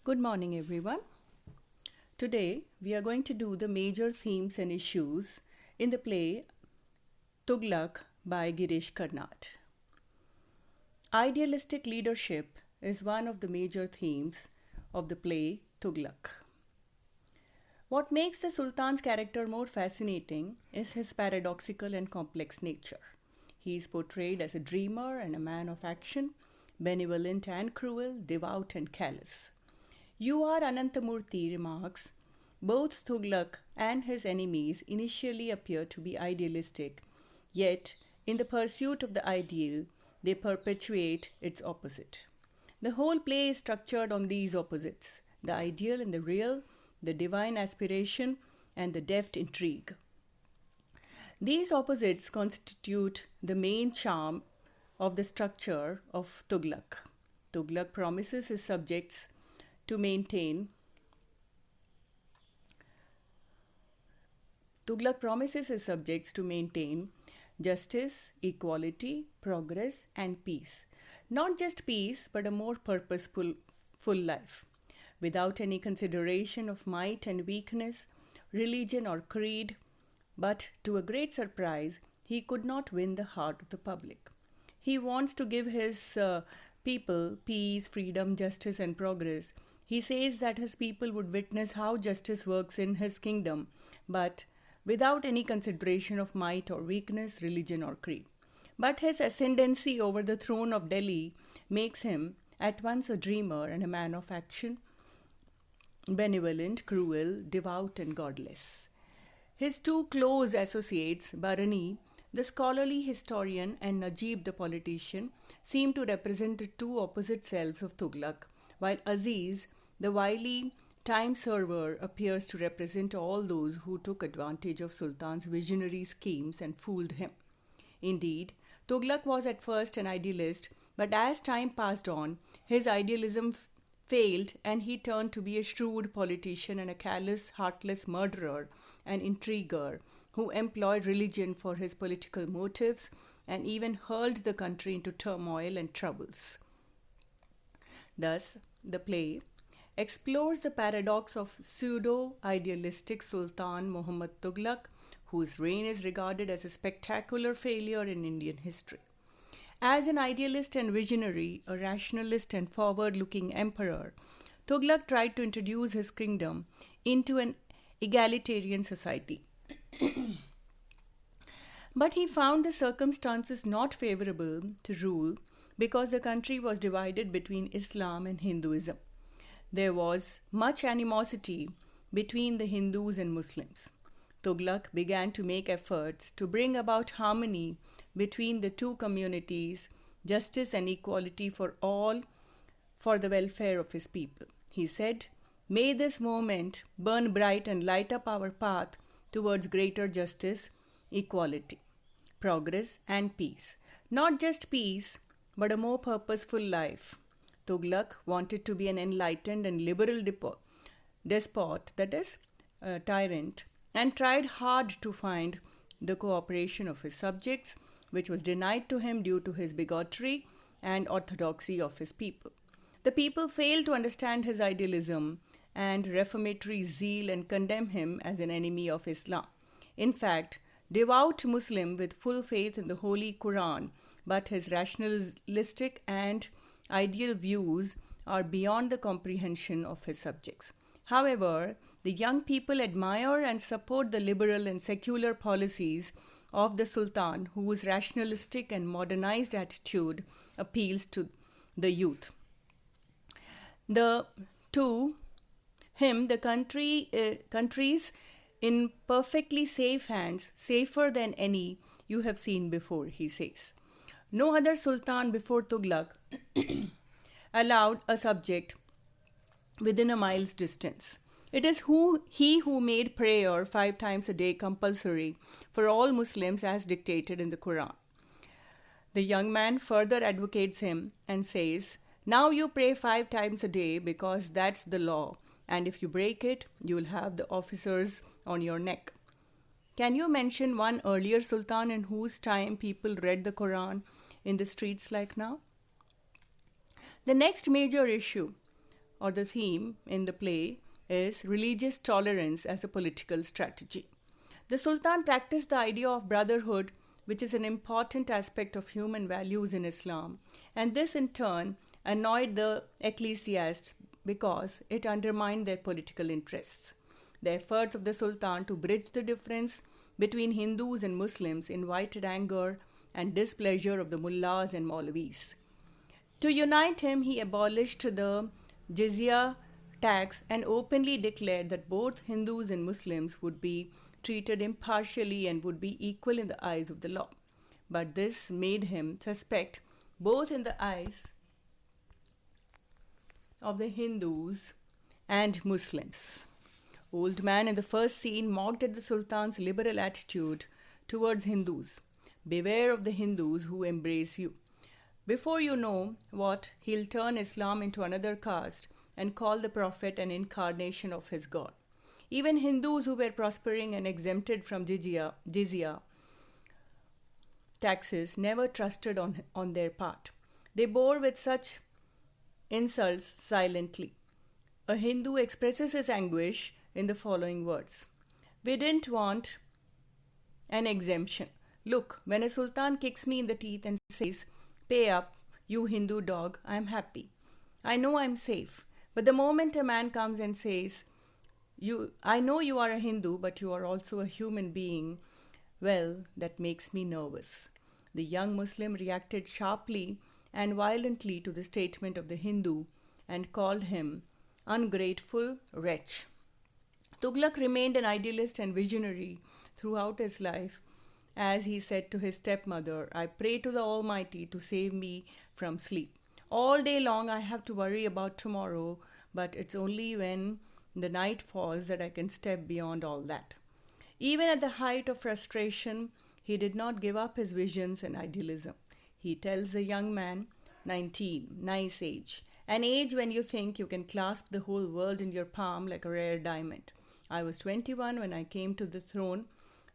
Good morning, everyone. Today, we are going to do the major themes and issues in the play Tughlaq by Girish Karnad. Idealistic leadership is one of the major themes of the play Tughlaq. What makes the Sultan's character more fascinating is his paradoxical and complex nature. He is portrayed as a dreamer and a man of action, benevolent and cruel, devout and callous. U.R. Anantamurthy remarks, both Tughlaq and his enemies initially appear to be idealistic, yet, in the pursuit of the ideal, they perpetuate its opposite. The whole play is structured on these opposites the ideal and the real, the divine aspiration, and the deft intrigue. These opposites constitute the main charm of the structure of Tughlaq. Tughlaq promises his subjects to maintain Tughlaq promises his subjects to maintain justice, equality, progress, and peace. Not just peace, but a more purposeful full life, without any consideration of might and weakness, religion or creed. But to a great surprise, he could not win the heart of the public. He wants to give his people peace, freedom, justice, and progress. He says that his people would witness how justice works in his kingdom, but without any consideration of might or weakness, religion or creed. But his ascendancy over the throne of Delhi makes him at once a dreamer and a man of action, benevolent, cruel, devout, and godless. His two close associates, Barani, the scholarly historian, and Najib, the politician, seem to represent the two opposite selves of Tughlaq, while Aziz, the wily time server, appears to represent all those who took advantage of Sultan's visionary schemes and fooled him. Indeed, Tughlaq was at first an idealist, but as time passed on, his idealism failed and he turned to be a shrewd politician and a callous, heartless murderer and intriguer who employed religion for his political motives and even hurled the country into turmoil and troubles. Thus, the play explores the paradox of pseudo idealistic Sultan Muhammad Tughlaq, whose reign is regarded as a spectacular failure in Indian history. As an idealist and visionary, a rationalist and forward looking emperor, Tughlaq tried to introduce his kingdom into an egalitarian society. But he found the circumstances not favorable to rule because the country was divided between Islam and Hinduism. There was much animosity between the Hindus and Muslims. Tughlaq began to make efforts to bring about harmony between the two communities, justice and equality for all, for the welfare of his people. He said, "May this moment burn bright and light up our path towards greater justice, equality, progress, and peace. Not just peace, but a more purposeful life." Tughlaq wanted to be an enlightened and liberal despot, that is, a tyrant, and tried hard to find the cooperation of his subjects, which was denied to him due to his bigotry and orthodoxy of his people. The people failed to understand his idealism and reformatory zeal and condemn him as an enemy of Islam. In fact, devout Muslim with full faith in the Holy Quran, but his rationalistic and ideal views are beyond the comprehension of his subjects. However, the young people admire and support the liberal and secular policies of the Sultan, whose rationalistic and modernized attitude appeals to the youth. To him, the country's in perfectly safe hands, safer than any you have seen before, he says. No other sultan before Tughlaq allowed a subject within a mile's distance. It is he who made prayer 5 times a day compulsory for all Muslims as dictated in the Quran. The young man further advocates him and says, "Now you pray 5 times a day because that's the law, and if you break it, you will have the officers on your neck." Can you mention one earlier sultan in whose time people read the Quran in the streets like now? The next major issue or the theme in the play is religious tolerance as a political strategy. The Sultan practiced the idea of brotherhood, which is an important aspect of human values in Islam, and this in turn annoyed the ecclesiasts because it undermined their political interests. The efforts of the Sultan to bridge the difference between Hindus and Muslims invited anger and displeasure of the mullahs and Maulvis. To unite him, he abolished the jizya tax and openly declared that both Hindus and Muslims would be treated impartially and would be equal in the eyes of the law. But this made him suspect both in the eyes of the Hindus and Muslims. Old Man in the first scene mocked at the Sultan's liberal attitude towards Hindus. Beware of the Hindus who embrace you. Before you know what, he'll turn Islam into another caste and call the Prophet an incarnation of his God. Even Hindus who were prospering and exempted from jizya taxes never trusted on their part. They bore with such insults silently. A Hindu expresses his anguish in the following words: "We didn't want an exemption. Look, when a sultan kicks me in the teeth and says, 'Pay up, you Hindu dog,' I'm happy. I know I'm safe. But the moment a man comes and says, I know you are a Hindu, but you are also a human being, well, that makes me nervous." The young Muslim reacted sharply and violently to the statement of the Hindu and called him ungrateful wretch. Tughlaq remained an idealist and visionary throughout his life. As he said to his stepmother, "I pray to the Almighty to save me from sleep. All day long I have to worry about tomorrow, but it's only when the night falls that I can step beyond all that." Even at the height of frustration, he did not give up his visions and idealism. He tells the young man, 19, nice age, an age when you think you can clasp the whole world in your palm like a rare diamond. I was 21 when I came to the throne,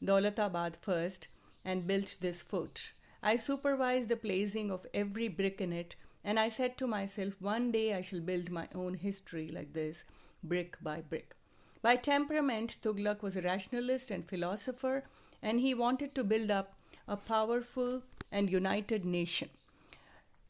Daulatabad first, and built this fort. I supervised the placing of every brick in it, and I said to myself, one day I shall build my own history like this, brick by brick. By temperament, Tughlaq was a rationalist and philosopher, and he wanted to build up a powerful and united nation.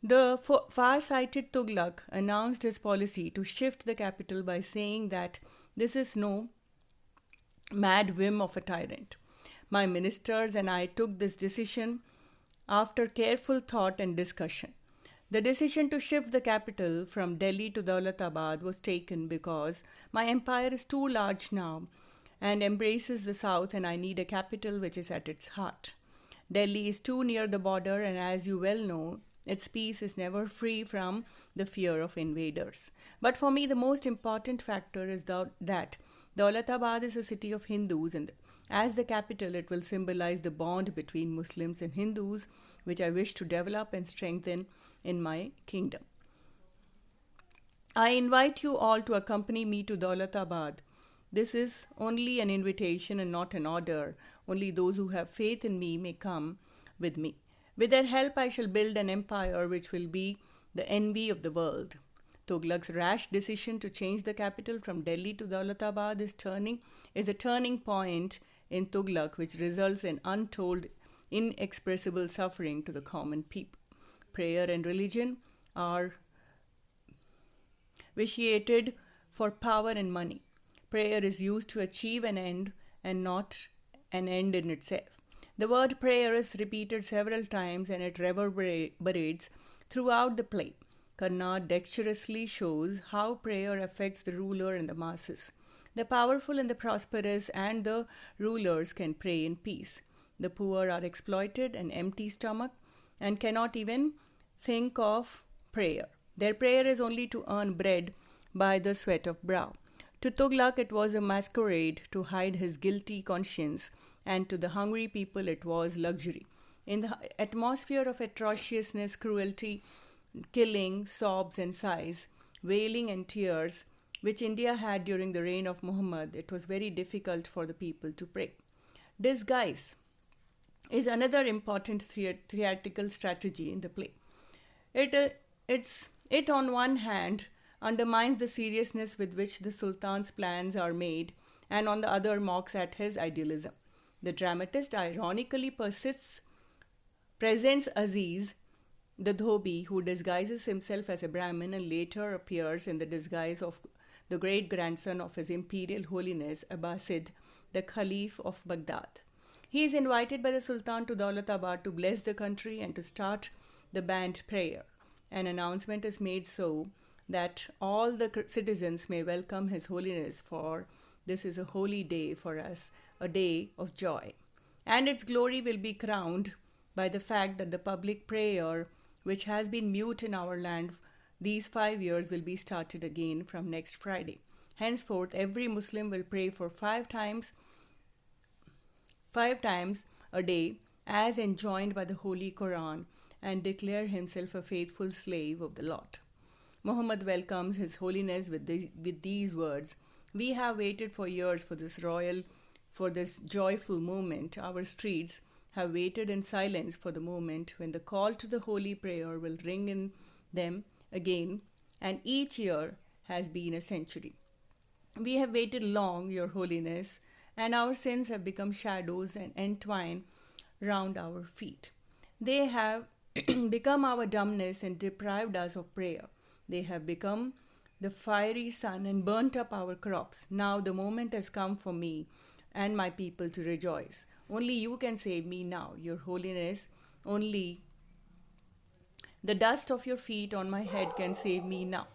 The far-sighted Tughlaq announced his policy to shift the capital by saying that this is no mad whim of a tyrant. My ministers and I took this decision after careful thought and discussion. The decision to shift the capital from Delhi to Daulatabad was taken because my empire is too large now and embraces the south, and I need a capital which is at its heart. Delhi is too near the border, and as you well know, its peace is never free from the fear of invaders. But for me, the most important factor is that Daulatabad is a city of Hindus, and as the capital, it will symbolize the bond between Muslims and Hindus, which I wish to develop and strengthen in my kingdom. I invite you all to accompany me to Daulatabad. This is only an invitation and not an order. Only those who have faith in me may come with me. With their help, I shall build an empire which will be the envy of the world. Tughlaq's rash decision to change the capital from Delhi to Daulatabad is a turning point in Tughlaq, which results in untold, inexpressible suffering to the common people. Prayer and religion are vitiated for power and money. Prayer is used to achieve an end and not an end in itself. The word prayer is repeated several times and it reverberates throughout the play. Karnad dexterously shows how prayer affects the ruler and the masses. The powerful and the prosperous and the rulers can pray in peace. The poor are exploited and empty stomach and cannot even think of prayer. Their prayer is only to earn bread by the sweat of brow. To Tughlaq, it was a masquerade to hide his guilty conscience, and to the hungry people, it was luxury. In the atmosphere of atrociousness, cruelty, killing, sobs and sighs, wailing and tears, which India had during the reign of Muhammad, it was very difficult for the people to pray. Disguise is another important theatrical strategy in the play. It on one hand undermines the seriousness with which the Sultan's plans are made, and on the other mocks at his idealism. The dramatist ironically presents Aziz, the Dhobi, who disguises himself as a Brahmin and later appears in the disguise of the great grandson of His Imperial Holiness Abbasid, the Caliph of Baghdad. He is invited by the Sultan to Daulatabad to bless the country and to start the band prayer. An announcement is made so that all the citizens may welcome His Holiness, for this is a holy day for us, a day of joy. And its glory will be crowned by the fact that the public prayer, which has been mute in our land these 5 years, will be started again from next Friday. Henceforth, every Muslim will pray for five times a day, as enjoined by the Holy Quran, and declare himself a faithful slave of the Lord. Muhammad welcomes His Holiness with these words: "We have waited for years for this joyful moment. Our streets have waited in silence for the moment when the call to the holy prayer will ring in them again, and each year has been a century. We have waited long, Your Holiness, and our sins have become shadows and entwine round our feet. They have become our dumbness and deprived us of prayer. They have become the fiery sun and burnt up our crops. Now the moment has come for me and my people to rejoice. Only you can save me now, Your Holiness. Only the dust of your feet on my head can save me now."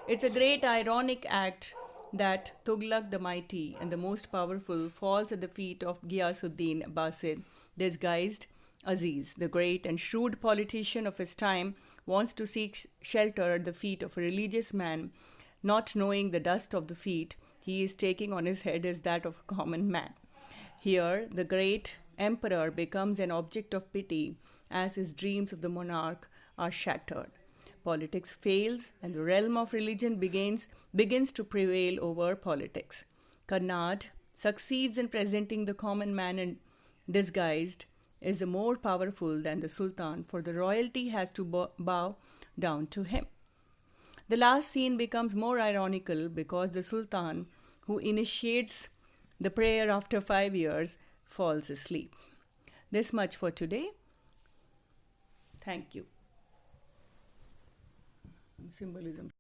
It's a great ironic act that Tughlaq the mighty and the most powerful falls at the feet of Ghiyasuddin Abbasid, disguised Aziz. The great and shrewd politician of his time wants to seek shelter at the feet of a religious man, not knowing the dust of the feet he is taking on his head is that of a common man. Here, the great emperor becomes an object of pity as his dreams of the monarch are shattered. Politics fails, and the realm of religion begins to prevail over politics. Karnad succeeds in presenting the common man in disguised is the more powerful than the Sultan, for the royalty has to bow down to him. The last scene becomes more ironical because the Sultan, who initiates the prayer after 5 years, falls asleep. This much for today. Thank you. Symbolism.